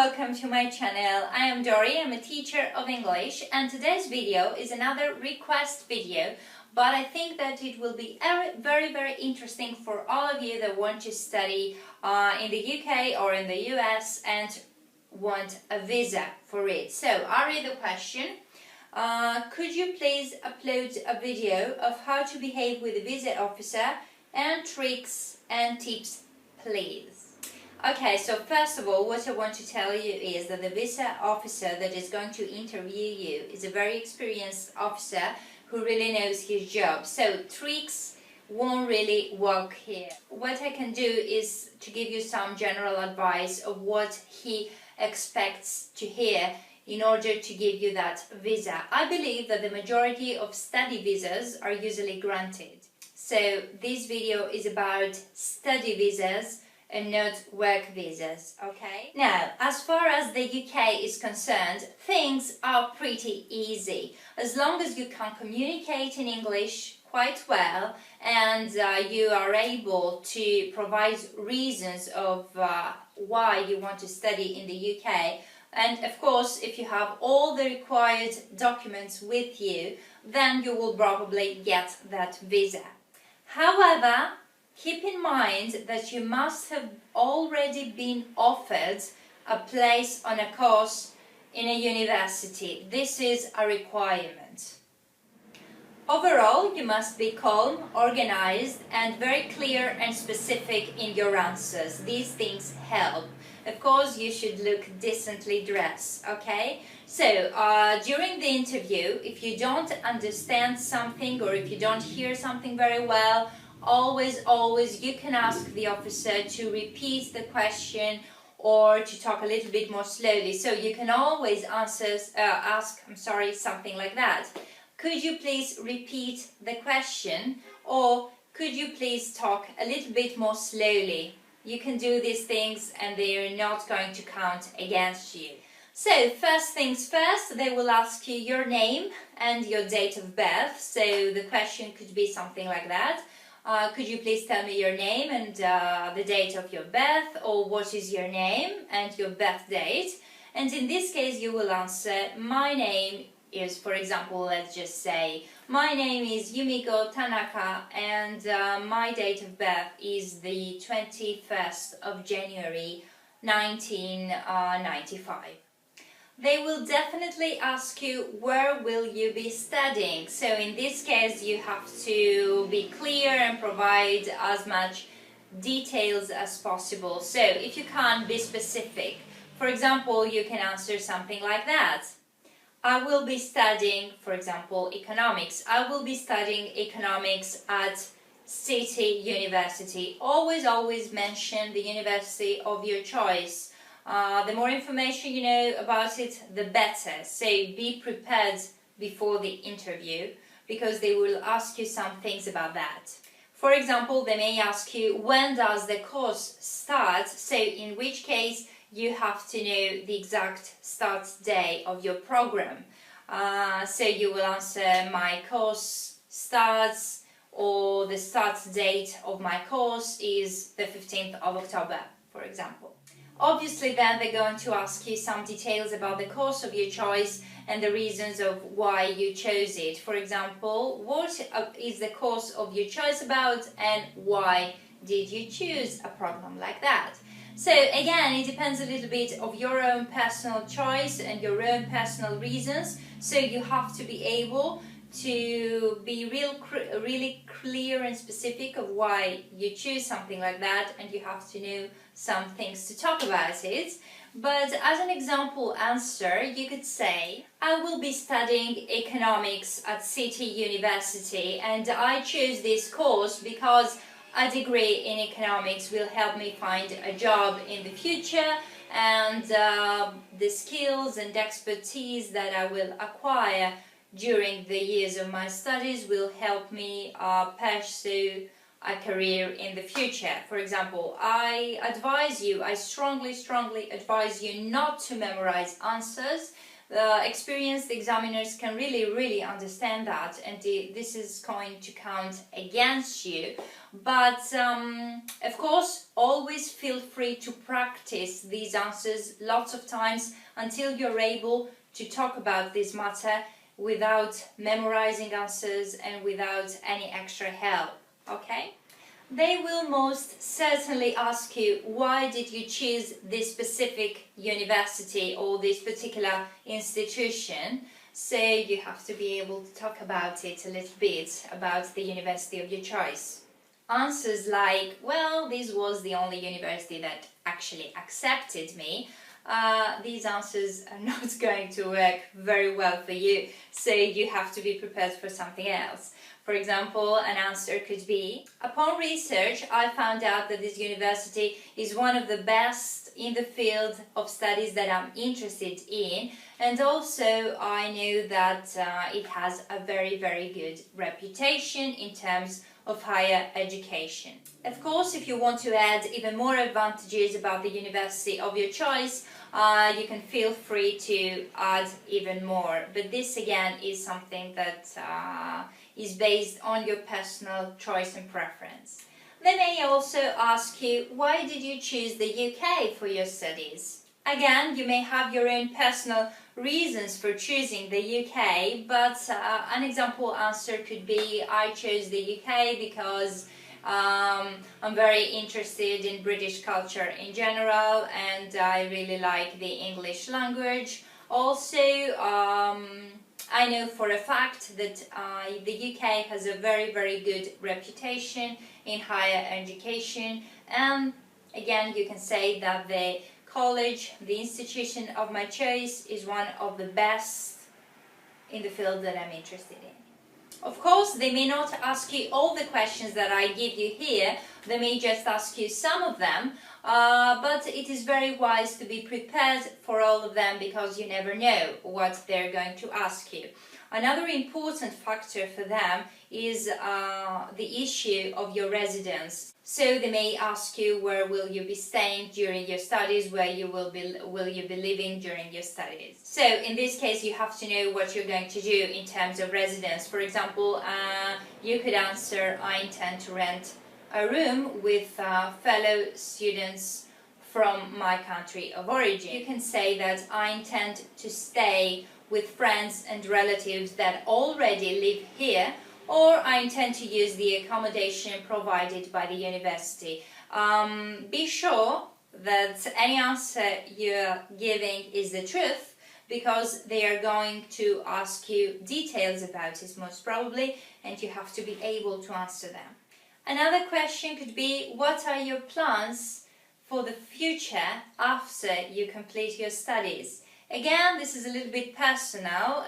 welcome to my channel. I am Dory, I'm a teacher of English, and today's video is another request video, but I think that it will be very interesting for all of you that want to study in the UK or in the US and want a visa for it. So I'll read the question. Could you please upload a video of how to behave with a visa officer and tricks and tips, please? Okay, so first of all, what I want to tell you is that the visa officer that is going to interview you is a very experienced officer who really knows his job. So tricks won't really work here. What I can do is to give you some general advice of what he expects to hear in order to give you that visa. I believe that the majority of study visas are usually granted. So this video is about study visas and not work visas, okay? Now, as far as the UK is concerned, things are pretty easy. As long as you can communicate in English quite well and you are able to provide reasons of why you want to study in the UK, and of course, if you have all the required documents with you, then you will probably get that visa. However, keep in mind that you must have already been offered a place on a course in a university. This is a requirement. Overall, you must be calm, organized, and very clear and specific in your answers. These things help. Of course, you should look decently dressed, okay? So, during the interview, if you don't understand something or if you don't hear something very well, always you can ask the officer to repeat the question or to talk a little bit more slowly. So you can always ask something like that. Could you please repeat the question, or could you please talk a little bit more slowly? You can do these things and they are not going to count against you. So first things first, they will ask you your name and your date of birth. So the question could be something like that. Could you please tell me your name and the date of your birth, or what is your name and your birth date? And in this case you will answer, my name is, for example, let's just say, my name is Yumiko Tanaka and my date of birth is the 21st of January 1995. They will definitely ask you, where will you be studying? So in this case you have to be clear and provide as much details as possible. So if you can't be specific, for example, you can answer something like that. I will be studying, for example, economics. I will be studying economics at City University. Always mention the university of your choice. The more information you know about it, the better. So be prepared before the interview, because they will ask you some things about that. For example, they may ask you, when does the course start? So in which case you have to know the exact start day of your program. So you will answer, my course starts, or the start date of my course is the 15th of October, for example. Obviously then they're going to ask you some details about the course of your choice and the reasons of why you chose it. For example, what is the course of your choice about and why did you choose a program like that? So again, it depends a little bit of your own personal choice and your own personal reasons. So you have to be able to be really clear and specific of why you choose something like that, and you have to know some things to talk about it. But as an example answer, you could say, I will be studying economics at City University and I choose this course because a degree in economics will help me find a job in the future, and the skills and expertise that I will acquire during the years of my studies will help me pursue a career in the future. For example, I strongly advise you not to memorize answers, The experienced examiners can really understand that, and this is going to count against you. But of course, always feel free to practice these answers lots of times until you're able to talk about this matter without memorizing answers and without any extra help, okay? They will most certainly ask you, why did you choose this specific university or this particular institution? So you have to be able to talk about it a little bit, about the university of your choice. Answers like, well, this was the only university that actually accepted me. These answers are not going to work very well for you, so you have to be prepared for something else. For example, an answer could be, upon research, I found out that this university is one of the best in the field of studies that I'm interested in, and also I know that it has a very good reputation in terms of higher education. Of course, if you want to add even more advantages about the university of your choice, you can feel free to add even more, but this again is something that is based on your personal choice and preference. They may also ask you, why did you choose the UK for your studies? Again, you may have your own personal reasons for choosing the UK, but an example answer could be, I chose the UK because I'm very interested in British culture in general, and I really like the English language. Also, I know for a fact that the UK has a very good reputation in higher education, and again you can say that the college, the institution of my choice, is one of the best in the field that I'm interested in. Of course, they may not ask you all the questions that I give you here, they may just ask you some of them, but it is very wise to be prepared for all of them because you never know what they're going to ask you. Another important factor for them is the issue of your residence. So they may ask you, where will you be staying during your studies, where you will you be living during your studies. So in this case you have to know what you're going to do in terms of residence. For example, you could answer, I intend to rent a room with fellow students from my country of origin. You can say that I intend to stay with friends and relatives that already live here, or I intend to use the accommodation provided by the university. Be sure that any answer you're giving is the truth, because they are going to ask you details about it most probably, and you have to be able to answer them. Another question could be, what are your plans for the future after you complete your studies? Again, this is a little bit personal.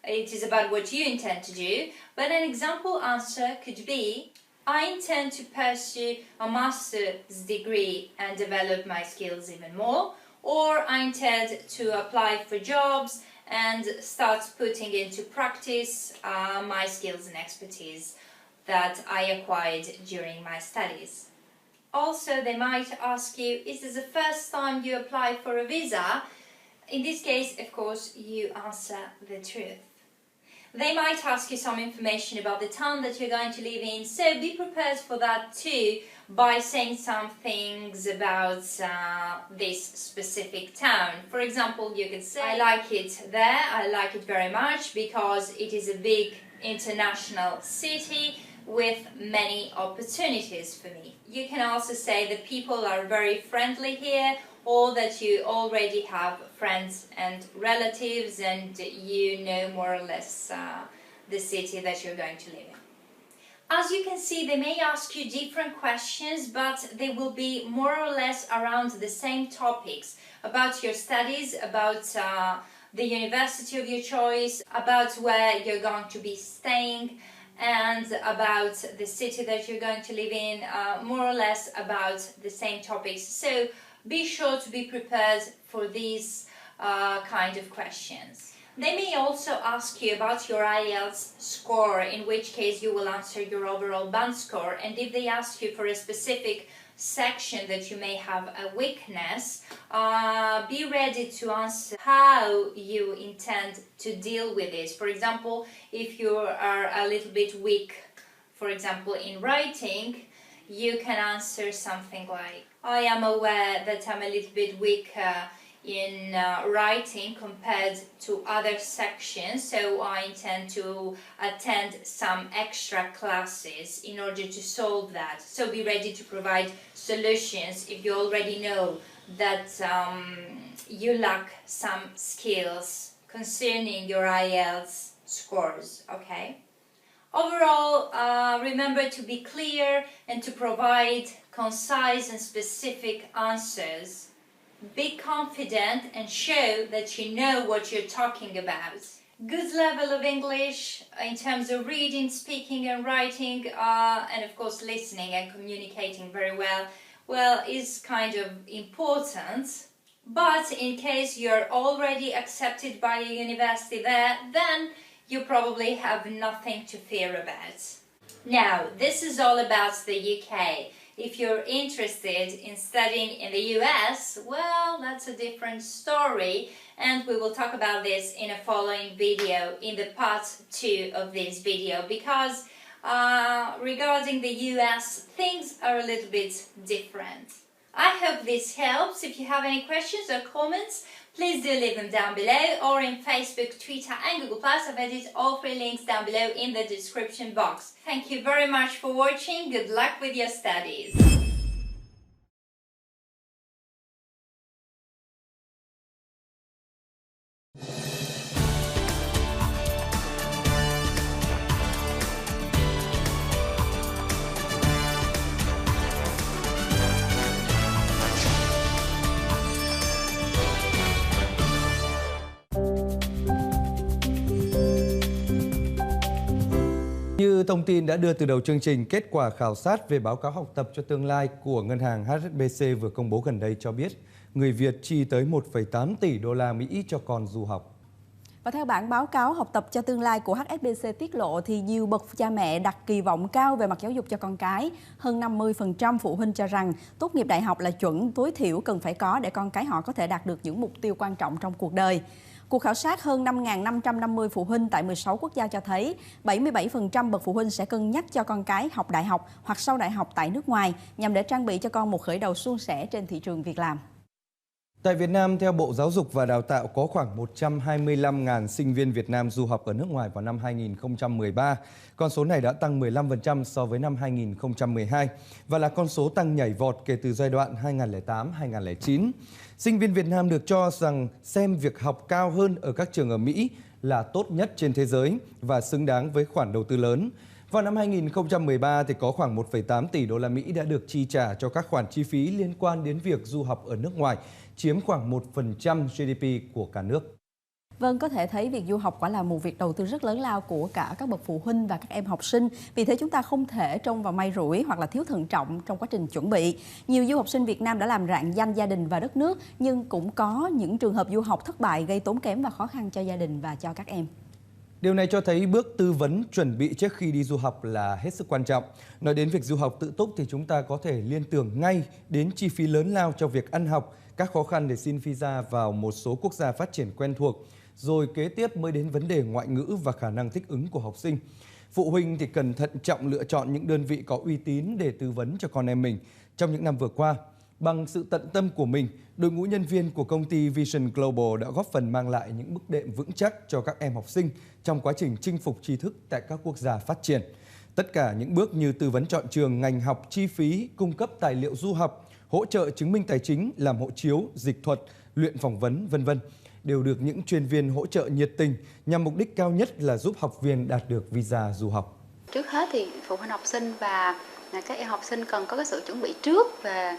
It is about what you intend to do, but an example answer could be, I intend to pursue a master's degree and develop my skills even more, or I intend to apply for jobs and start putting into practice my skills and expertise that I acquired during my studies. Also, they might ask you, is this the first time you apply for a visa? In this case, of course, you answer the truth. They might ask you some information about the town that you're going to live in, so be prepared for that too by saying some things about this specific town. For example, you could say, I like it there, I like it very much because it is a big international city with many opportunities for me. You can also say that people are very friendly here, or that you already have friends and relatives and you know more or less the city that you're going to live in. As you can see, they may ask you different questions, but they will be more or less around the same topics, about your studies, about the university of your choice, about where you're going to be staying, and about the city that you're going to live in, more or less about the same topics. So be sure to be prepared for these kind of questions. They may also ask you about your IELTS score, in which case you will answer your overall band score, and if they ask you for a specific section that you may have a weakness, be ready to answer how you intend to deal with this. For example, if you are a little bit weak, for example, in writing, you can answer something like, I am aware that I'm a little bit weaker in writing compared to other sections, so I intend to attend some extra classes in order to solve that. So be ready to provide solutions if you already know that you lack some skills concerning your IELTS scores, okay? Overall, remember to be clear and to provide concise and specific answers. Be confident and show that you know what you're talking about. Good level of English in terms of reading, speaking and writing, and of course listening and communicating very well, is kind of important. But in case you're already accepted by a university there, then you probably have nothing to fear about. Now, this is all about the UK. If you're interested in studying in the US, well, that's a different story, and we will talk about this in a following video, in the part 2 of this video, because regarding the US, things are a little bit different. I hope this helps. If you have any questions or comments, please do leave them down below, or in Facebook, Twitter and Google+. I've added all 3 links down below in the description box. Thank you very much for watching. Good luck with your studies. Như thông tin đã đưa từ đầu chương trình, kết quả khảo sát về báo cáo học tập cho tương lai của ngân hàng HSBC vừa công bố gần đây cho biết người Việt chi tới 1,8 tỷ đô la Mỹ cho con du học. Và theo bản báo cáo học tập cho tương lai của HSBC tiết lộ thì nhiều bậc cha mẹ đặt kỳ vọng cao về mặt giáo dục cho con cái. Hơn 50% phụ huynh cho rằng tốt nghiệp đại học là chuẩn tối thiểu cần phải có để con cái họ có thể đạt được những mục tiêu quan trọng trong cuộc đời. Cuộc khảo sát hơn 5.550 phụ huynh tại 16 quốc gia cho thấy 77% bậc phụ huynh sẽ cân nhắc cho con cái học đại học hoặc sau đại học tại nước ngoài nhằm để trang bị cho con một khởi đầu suôn sẻ trên thị trường việc làm. Tại Việt Nam, theo Bộ Giáo dục và Đào tạo, có khoảng 125.000 sinh viên Việt Nam du học ở nước ngoài vào năm 2013. Con số này đã tăng 15% so với năm 2012 và là con số tăng nhảy vọt kể từ giai đoạn 2008-2009. Sinh viên Việt Nam được cho rằng xem việc học cao hơn ở các trường ở Mỹ là tốt nhất trên thế giới và xứng đáng với khoản đầu tư lớn. Vào năm 2013 thì có khoảng 1,8 tỷ đô la Mỹ đã được chi trả cho các khoản chi phí liên quan đến việc du học ở nước ngoài, chiếm khoảng 1% GDP của cả nước. Vâng, có thể thấy việc du học quả là một việc đầu tư rất lớn lao của cả các bậc phụ huynh và các em học sinh. Vì thế chúng ta không thể trông vào may rủi hoặc là thiếu thận trọng trong quá trình chuẩn bị. Nhiều du học sinh Việt Nam đã làm rạng danh gia đình và đất nước, nhưng cũng có những trường hợp du học thất bại gây tốn kém và khó khăn cho gia đình và cho các em. Điều này cho thấy bước tư vấn chuẩn bị trước khi đi du học là hết sức quan trọng. Nói đến việc du học tự túc thì chúng ta có thể liên tưởng ngay đến chi phí lớn lao cho việc ăn học, các khó khăn để xin visa vào một số quốc gia phát triển quen thuộc, rồi kế tiếp mới đến vấn đề ngoại ngữ và khả năng thích ứng của học sinh. Phụ huynh thì cần thận trọng lựa chọn những đơn vị có uy tín để tư vấn cho con em mình. Trong những năm vừa qua, bằng sự tận tâm của mình, đội ngũ nhân viên của công ty Vision Global đã góp phần mang lại những bước đệm vững chắc cho các em học sinh trong quá trình chinh phục tri thức tại các quốc gia phát triển. Tất cả những bước như tư vấn chọn trường, ngành học, chi phí, cung cấp tài liệu du học, hỗ trợ chứng minh tài chính, làm hộ chiếu, dịch thuật, luyện phỏng vấn, v.v. đều được những chuyên viên hỗ trợ nhiệt tình nhằm mục đích cao nhất là giúp học viên đạt được visa du học. Trước hết thì phụ huynh học sinh và các em học sinh cần có cái sự chuẩn bị trước về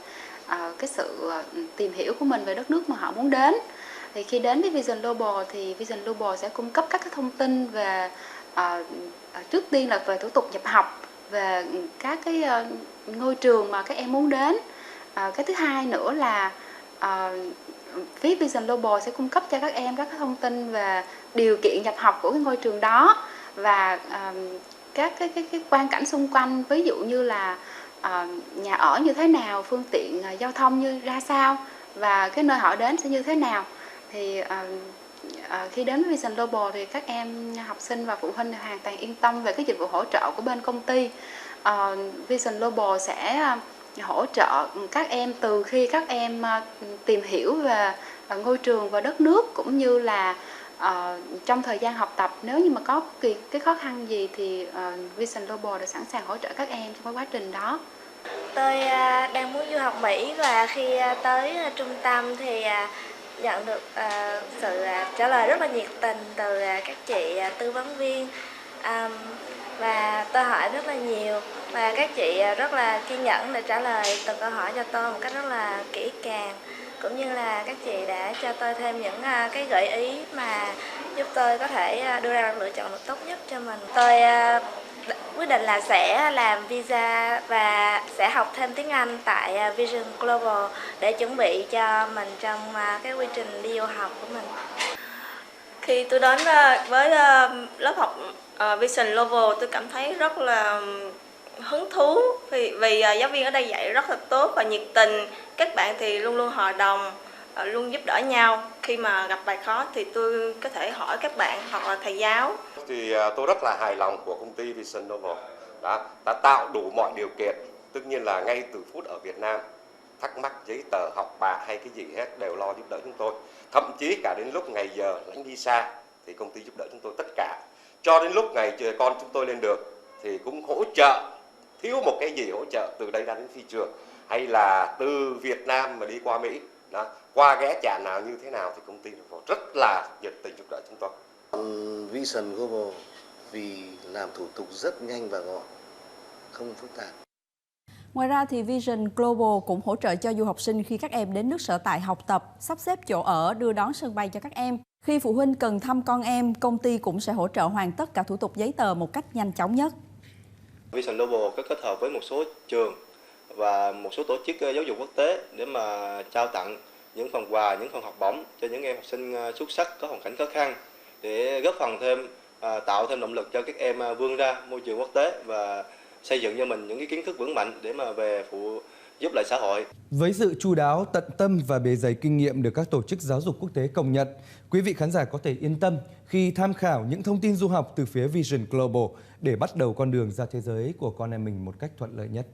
cái sự tìm hiểu của mình về đất nước mà họ muốn đến. Thì khi đến với Vision Global thì Vision Global sẽ cung cấp các cái thông tin về trước tiên là về thủ tục nhập học, về các cái ngôi trường mà các em muốn đến. Cái thứ hai nữa là phía Vision Global sẽ cung cấp cho các em các cái thông tin về điều kiện nhập học của cái ngôi trường đó và các cái quan cảnh xung quanh, ví dụ như là nhà ở như thế nào, phương tiện giao thông như ra sao và cái nơi họ đến sẽ như thế nào. Thì khi đến với Vision Global thì các em học sinh và phụ huynh hoàn toàn yên tâm về cái dịch vụ hỗ trợ của bên công ty. Vision Global sẽ hỗ trợ các em từ khi các em tìm hiểu về ngôi trường và đất nước, cũng như là trong thời gian học tập, nếu như mà có cái khó khăn gì thì Vision Global đã sẵn sàng hỗ trợ các em trong cái quá trình đó. Tôi đang muốn du học Mỹ và khi tới trung tâm thì nhận được sự trả lời rất là nhiệt tình từ các chị tư vấn viên, và tôi hỏi rất là nhiều và các chị rất là kiên nhẫn để trả lời từng câu hỏi cho tôi một cách rất là kỹ càng, cũng như là các chị đã cho tôi thêm những cái gợi ý mà giúp tôi có thể đưa ra lựa chọn được tốt nhất cho mình. Tôi quyết định là sẽ làm visa và sẽ học thêm tiếng Anh tại Vision Global để chuẩn bị cho mình trong cái quy trình đi du học của mình. Khi tôi đến với lớp học Vision Global, tôi cảm thấy rất là hứng thú vì giáo viên ở đây dạy rất là tốt và nhiệt tình. Các bạn thì luôn luôn hòa đồng, luôn giúp đỡ nhau. Khi mà gặp bài khó thì tôi có thể hỏi các bạn hoặc là thầy giáo. Thì tôi rất là hài lòng của công ty Vision Global đã tạo đủ mọi điều kiện. Tất nhiên là ngay từ phút ở Việt Nam, thắc mắc giấy tờ, học bạ hay cái gì hết đều lo giúp đỡ chúng tôi. Thậm chí cả đến lúc ngày giờ lãnh visa thì công ty giúp đỡ chúng tôi tất cả. Cho đến lúc ngày con chúng tôi lên được thì cũng hỗ trợ, thiếu một cái gì hỗ trợ từ đây ra đến phi trường, hay là từ Việt Nam mà đi qua Mỹ, qua ghé trạm nào như thế nào thì công ty rất là nhiệt tình giúp đỡ chúng tôi. Vision Global vì làm thủ tục rất nhanh và gọn, không phức tạp. Ngoài ra thì Vision Global cũng hỗ trợ cho du học sinh khi các em đến nước sở tại học tập, sắp xếp chỗ ở, đưa đón sân bay cho các em. Khi phụ huynh cần thăm con em, công ty cũng sẽ hỗ trợ hoàn tất cả thủ tục giấy tờ một cách nhanh chóng nhất. Vision Global có kết hợp với một số trường và một số tổ chức giáo dục quốc tế để mà trao tặng những phần quà, những phần học bổng cho những em học sinh xuất sắc có hoàn cảnh khó khăn, để góp phần thêm tạo thêm động lực cho các em vươn ra môi trường quốc tế và xây dựng cho mình những cái kiến thức vững mạnh để mà về phụ giúp lại xã hội. Với sự chu đáo, tận tâm và bề dày kinh nghiệm được các tổ chức giáo dục quốc tế công nhận, quý vị khán giả có thể yên tâm khi tham khảo những thông tin du học từ phía Vision Global để bắt đầu con đường ra thế giới của con em mình một cách thuận lợi nhất.